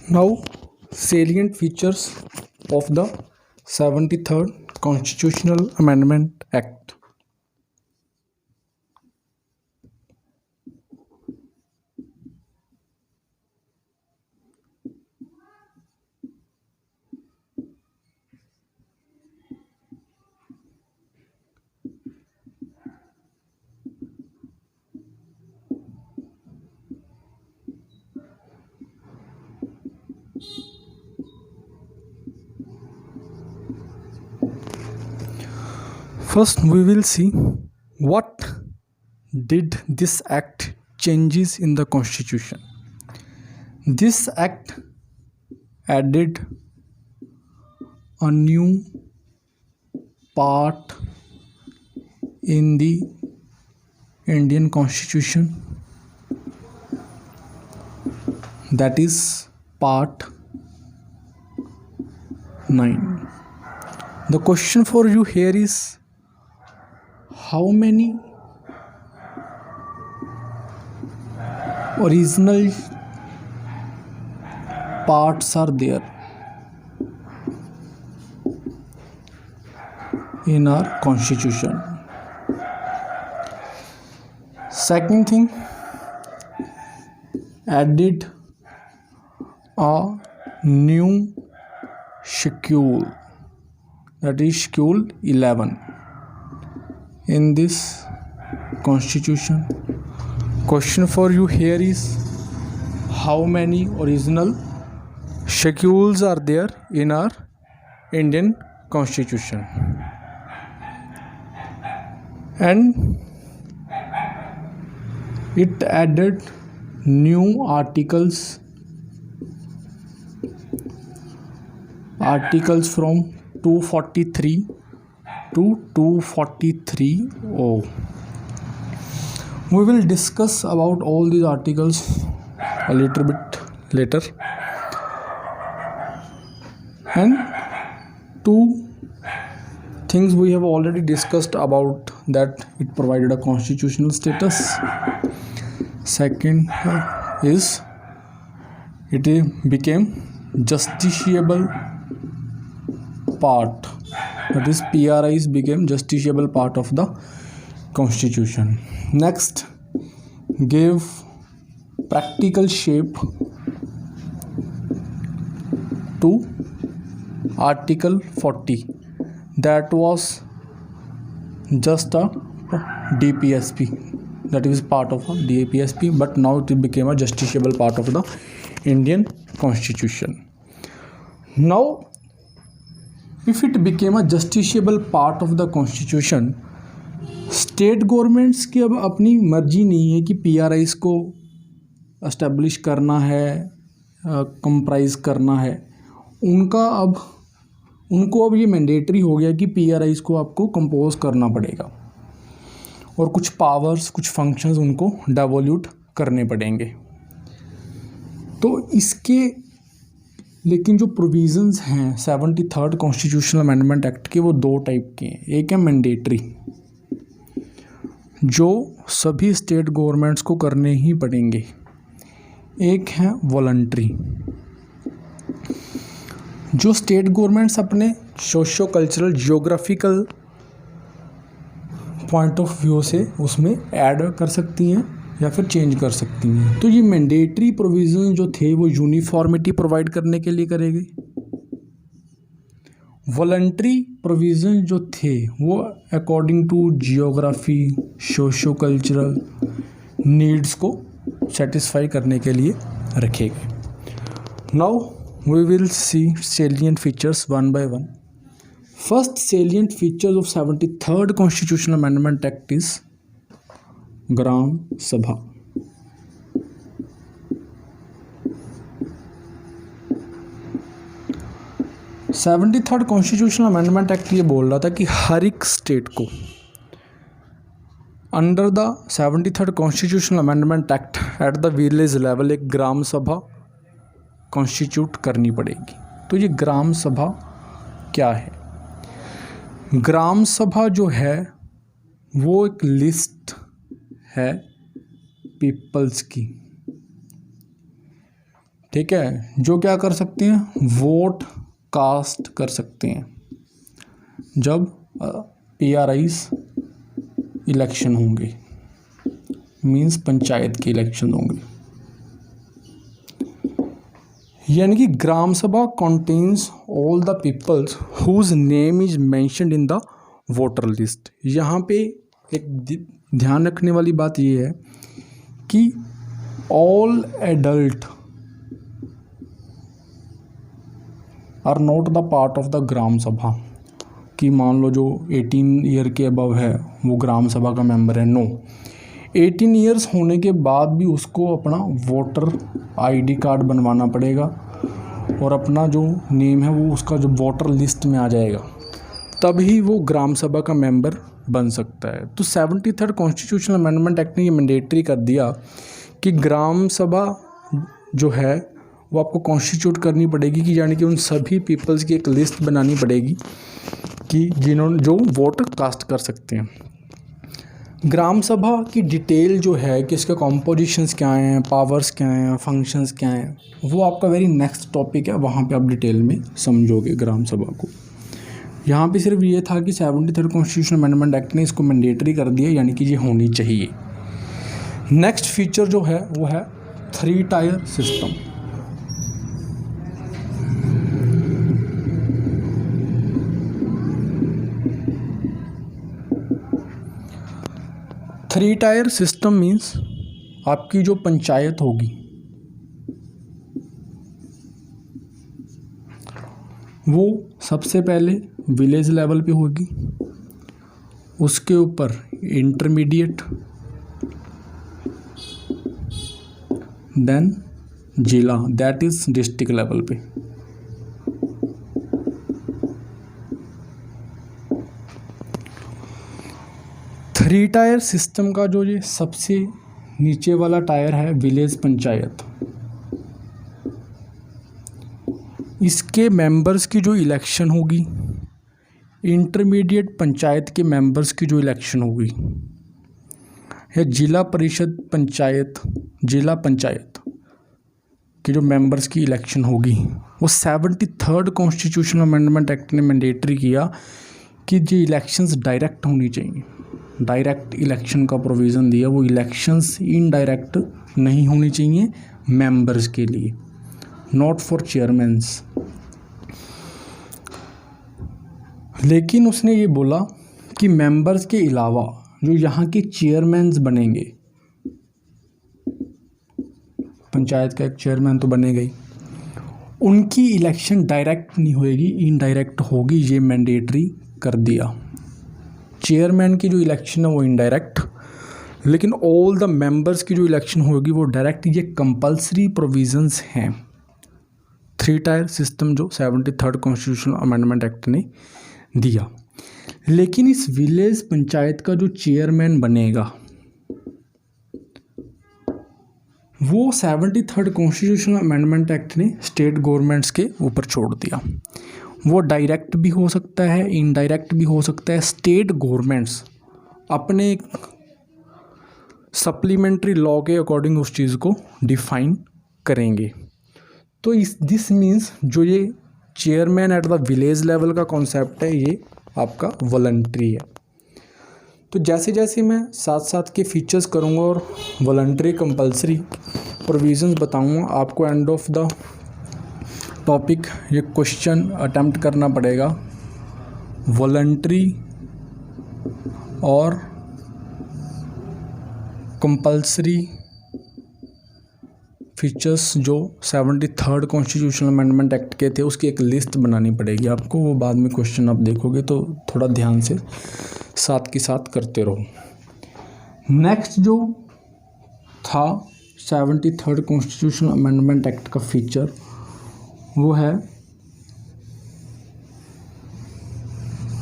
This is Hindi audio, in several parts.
Now, salient features of the 73rd Constitutional Amendment Act. First, we will see what did this act changes in the Constitution. This act added a new part in the Indian Constitution, that is part 9. The question for you here is, how many original parts are there in our Constitution? Second thing, added a new schedule, that is Schedule 11 in this Constitution. Question for you here is, how many original schedules are there in our Indian Constitution? And it added new articles from 243 to 243. We will discuss about all these articles a little bit later. And two things we have already discussed about, that it provided a constitutional status. Second is it became justiciable part, that is PRIs became justiciable part of the Constitution. Next, gave practical shape to Article 40, that was just a DPSP, that is part of a DPSP, but now it became a justiciable part of the Indian Constitution. Now, if it became a justiciable part of the Constitution, state governments की अब अपनी मर्जी नहीं है कि PRIs को एस्टेब्लिश करना है, कंप्राइज करना है। उनको अब ये मैंडेटरी हो गया कि PRIs को आपको कंपोज करना पड़ेगा और कुछ पावर्स, कुछ फंक्शंस उनको डेवोल्यूट करने पड़ेंगे। तो इसके लेकिन जो प्रोविजंस हैं 73rd कॉन्स्टिट्यूशनल अमेंडमेंट एक्ट के, वो दो टाइप के हैं। एक है मैंडेटरी, जो सभी स्टेट गवर्नमेंट्स को करने ही पड़ेंगे। एक है वॉलंटरी, जो स्टेट गवर्नमेंट्स अपने socio cultural geographical point of view से उसमें ऐड कर सकती हैं या फिर चेंज कर सकती हैं। तो ये मैंडेटरी प्रोविज़न जो थे वो यूनिफॉर्मिटी प्रोवाइड करने के लिए करेंगे। वॉलंटरी प्रोविज़न जो थे वो according to geography, socio cultural needs को सेटिस्फाई करने के लिए रखे गए। Now we will see salient features one by one. First salient features of 73rd Constitutional Amendment Act is ग्राम सभा। Seventy third constitutional amendment act ये बोल रहा था कि हर एक स्टेट को under the 73rd constitutional amendment act at the village level एक ग्राम सभा कॉन्स्टिट्यूट करनी पड़ेगी। तो ये ग्राम सभा क्या है? ग्राम सभा जो है वो एक लिस्ट है पीपल्स की, ठीक है, जो क्या कर सकते हैं, वोट कास्ट कर सकते हैं जब PRIs इलेक्शन होंगे, मीन्स पंचायत के इलेक्शन होंगे। यानी कि gram sabha contains all the peoples whose name is mentioned in the voter list. यहाँ पे एक ध्यान रखने वाली बात ये है कि all adult are not the part of the gram sabha, कि मान लो जो 18 ईयर के अबव है वो ग्राम सभा का मेंबर है। नो, 18 ईयर्स होने के बाद भी उसको अपना वोटर ID कार्ड बनवाना पड़ेगा और अपना जो नेम है वो उसका जो वोटर लिस्ट में आ जाएगा, तभी वो ग्राम सभा का मेंबर बन सकता है। तो 73rd कॉन्स्टिट्यूशनल अमेंडमेंट एक्ट ने ये मैंडेटरी कर दिया कि ग्राम सभा जो है वो आपको कॉन्स्टिट्यूट करनी पड़ेगी, कि यानी कि उन सभी पीपल्स की एक लिस्ट बनानी पड़ेगी कि जिन्होंने जो वोट कास्ट कर सकते हैं। ग्राम सभा की डिटेल जो है कि इसके कॉम्पोजिशंस क्या हैं, पावर्स क्या हैं, फंक्शंस क्या हैं, वो आपका वेरी नेक्स्ट टॉपिक है, वहाँ पे आप डिटेल में समझोगे ग्राम सभा को। यहाँ पे सिर्फ ये था कि 73rd कॉन्स्टिट्यूशनल अमेंडमेंट एक्ट ने इसको मैंडेटरी कर दिया, यानी कि ये होनी चाहिए। नेक्स्ट फीचर जो है वो है 3 tier system. Three tier system means आपकी जो पंचायत होगी वो सबसे पहले विलेज लेवल पे होगी, उसके ऊपर इंटरमीडिएट, देन जिला, दैट इज डिस्ट्रिक्ट लेवल पे। थ्री टायर सिस्टम का जो ये सबसे नीचे वाला टायर है विलेज पंचायत, इसके मेंबर्स की जो इलेक्शन होगी, इंटरमीडिएट पंचायत के मेंबर्स की जो इलेक्शन होगी, या जिला परिषद पंचायत, जिला पंचायत के जो मेंबर्स की इलेक्शन होगी, वो 73rd कॉन्स्टिट्यूशनल अमेंडमेंट एक्ट ने मैंडेटरी किया कि ये इलेक्शंस डायरेक्ट होनी चाहिए। डायरेक्ट इलेक्शन का प्रोविज़न दिया, वो इलेक्शंस इनडायरेक्ट नहीं होनी चाहिए मेंबर्स के लिए, नॉट फॉर चेयरमैन्स। लेकिन उसने ये बोला कि मेंबर्स के अलावा जो यहाँ के चेयरमैन्स बनेंगे, पंचायत का एक चेयरमैन तो बनेगा ही, उनकी इलेक्शन डायरेक्ट नहीं होएगी, इनडायरेक्ट होगी, ये मैंडेटरी कर दिया। चेयरमैन की जो इलेक्शन है वो इनडायरेक्ट, लेकिन ऑल द मेंबर्स की जो इलेक्शन होगी वो डायरेक्ट। ये कंपलसरी प्रोविजंस हैं थ्री टायर सिस्टम जो 73rd कॉन्स्टिट्यूशनल अमेंडमेंट एक्ट ने दिया। लेकिन इस विलेज पंचायत का जो चेयरमैन बनेगा वो 73rd कॉन्स्टिट्यूशनल अमेंडमेंट एक्ट ने स्टेट गवर्नमेंट्स के ऊपर छोड़ दिया। वो डायरेक्ट भी हो सकता है, इनडायरेक्ट भी हो सकता है। स्टेट गवर्नमेंट्स अपने सप्लीमेंट्री लॉ के अकॉर्डिंग उस चीज़ को डिफाइन करेंगे। तो दिस मीन्स जो ये chairman at the village level का कॉन्सेप्ट है ये आपका वॉलंटरी है। तो जैसे जैसे मैं साथ साथ के फीचर्स करूँगा और वॉलंटरी कंपलसरी प्रोविजंस बताऊँगा, आपको एंड ऑफ द टॉपिक ये क्वेश्चन अटेम्प्ट करना पड़ेगा। वॉलंटरी और कंपलसरी फीचर्स जो 73rd कॉन्स्टिट्यूशनल अमेंडमेंट एक्ट के थे उसकी एक लिस्ट बनानी पड़ेगी आपको। वो बाद में क्वेश्चन आप देखोगे तो थोड़ा ध्यान से साथ के साथ करते रहो। नेक्स्ट जो था 73rd कॉन्स्टिट्यूशनल अमेंडमेंट एक्ट का फीचर वो है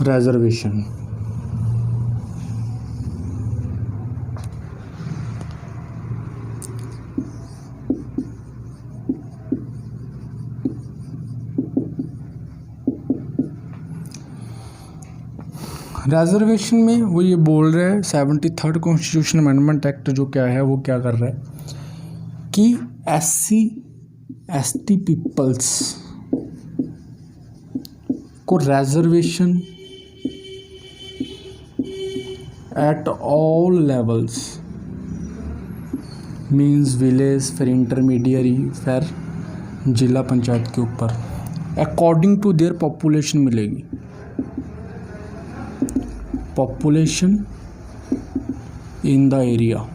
रिजर्वेशन। रिजर्वेशन में वो ये बोल रहे हैं 73rd कॉन्स्टिट्यूशनल अमेंडमेंट एक्ट जो क्या है वो क्या कर रहा है कि SC एसटी पीपल्स को reservation eight all levels, means village, फिर इंटरमीडिएरी, फिर जिला पंचायत के ऊपर अकॉर्डिंग टू देयर पॉपुलेशन मिलेगी। पॉपुलेशन इन द एरिया,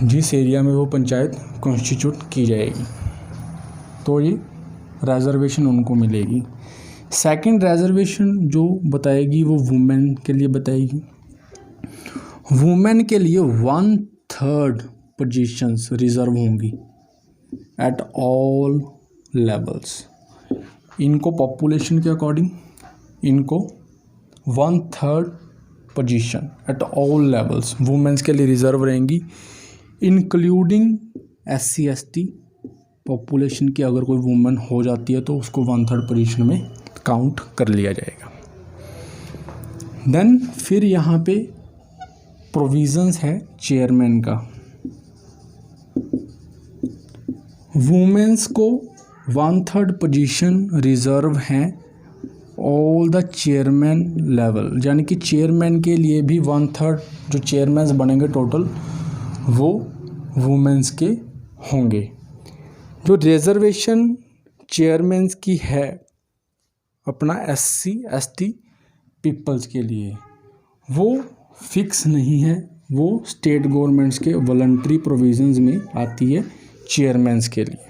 जिस एरिया में वो पंचायत कॉन्स्टिट्यूट की जाएगी, तो ये रिजर्वेशन उनको मिलेगी। सेकंड रिजर्वेशन जो बताएगी वो वुमेन के लिए बताएगी। वुमेन के लिए 1/3 पोजीशंस रिजर्व होंगी एट ऑल लेवल्स। इनको पॉपुलेशन के अकॉर्डिंग इनको 1/3 position at all levels womens के लिए रिजर्व रहेंगी, इंक्लूडिंग SC ST पॉपुलेशन की। अगर कोई वुमेन हो जाती है तो उसको 1/3 पोजीशन में काउंट कर लिया जाएगा। देन फिर यहाँ पे प्रोविजंस है चेयरमैन का। वुमेन्स को 1/3 पोजीशन रिजर्व हैं ऑल द चेयरमैन लेवल, यानी कि चेयरमैन के लिए भी 1/3 जो चेयरमैन्स बनेंगे टोटल वो वुमेन्स के होंगे। जो रिजर्वेशन चेयरमैन्स की है अपना SC ST पीपल्स के लिए, वो फिक्स नहीं है, वो स्टेट गवर्नमेंट्स के वॉलंटरी प्रोविजंस में आती है चेयरमैन्स के लिए।